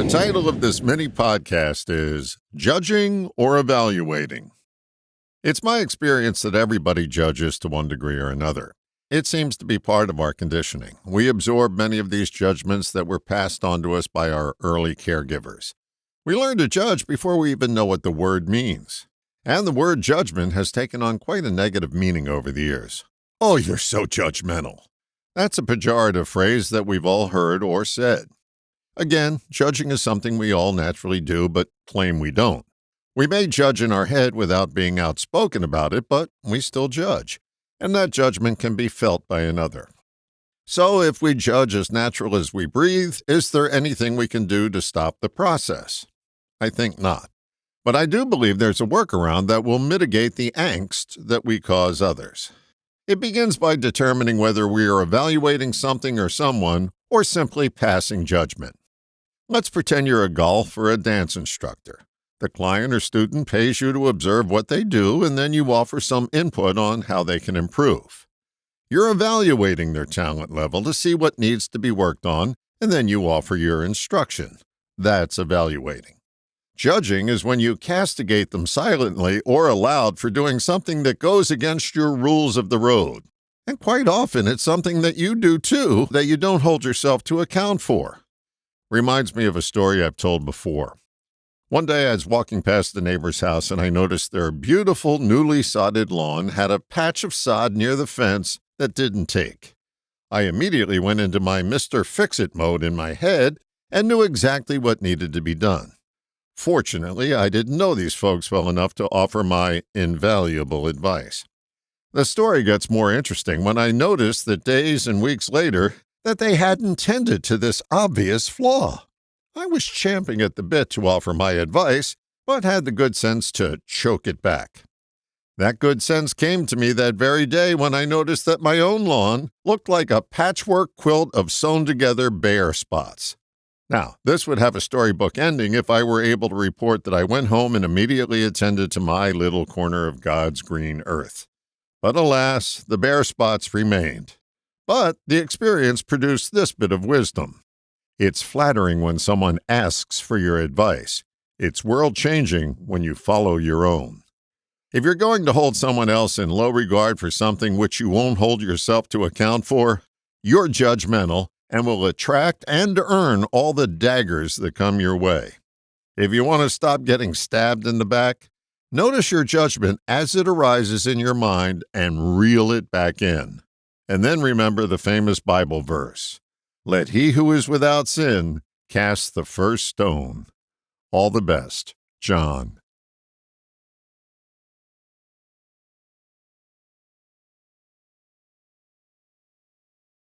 title of this mini podcast is Judging or Evaluating. It's my experience that everybody judges to one degree or another. It seems to be part of our conditioning. We absorb many of these judgments that were passed on to us by our early caregivers. We learn to judge before we even know what the word means. And the word judgment has taken on quite a negative meaning over the years. Oh, you're so judgmental. That's a pejorative phrase that we've all heard or said. Again, judging is something we all naturally do, but claim we don't. We may judge in our head without being outspoken about it, but we still judge, and that judgment can be felt by another. So if we judge as natural as we breathe, is there anything we can do to stop the process? I think not. But I do believe there's a workaround that will mitigate the angst that we cause others. It begins by determining whether we are evaluating something or someone, or simply passing judgment. Let's pretend you're a golf or a dance instructor. The client or student pays you to observe what they do, and then you offer some input on how they can improve. You're evaluating their talent level to see what needs to be worked on, and then you offer your instruction. That's evaluating. Judging is when you castigate them silently or aloud for doing something that goes against your rules of the road. And quite often it's something that you do too that you don't hold yourself to account for. Reminds me of a story I've told before. One day I was walking past the neighbor's house and I noticed their beautiful newly sodded lawn had a patch of sod near the fence that didn't take. I immediately went into my Mr. Fix-It mode in my head and knew exactly what needed to be done. Fortunately, I didn't know these folks well enough to offer my invaluable advice. The story gets more interesting when I noticed that days and weeks later that they hadn't tended to this obvious flaw. I was champing at the bit to offer my advice, but had the good sense to choke it back. That good sense came to me that very day when I noticed that my own lawn looked like a patchwork quilt of sewn-together bare spots. Now, this would have a storybook ending if I were able to report that I went home and immediately attended to my little corner of God's green earth. But alas, the bare spots remained. But the experience produced this bit of wisdom. It's flattering when someone asks for your advice. It's world-changing when you follow your own. If you're going to hold someone else in low regard for something which you won't hold yourself to account for, you're judgmental and will attract and earn all the daggers that come your way. If you want to stop getting stabbed in the back, notice your judgment as it arises in your mind and reel it back in. And then remember the famous Bible verse, "Let he who is without sin cast the first stone." All the best, John.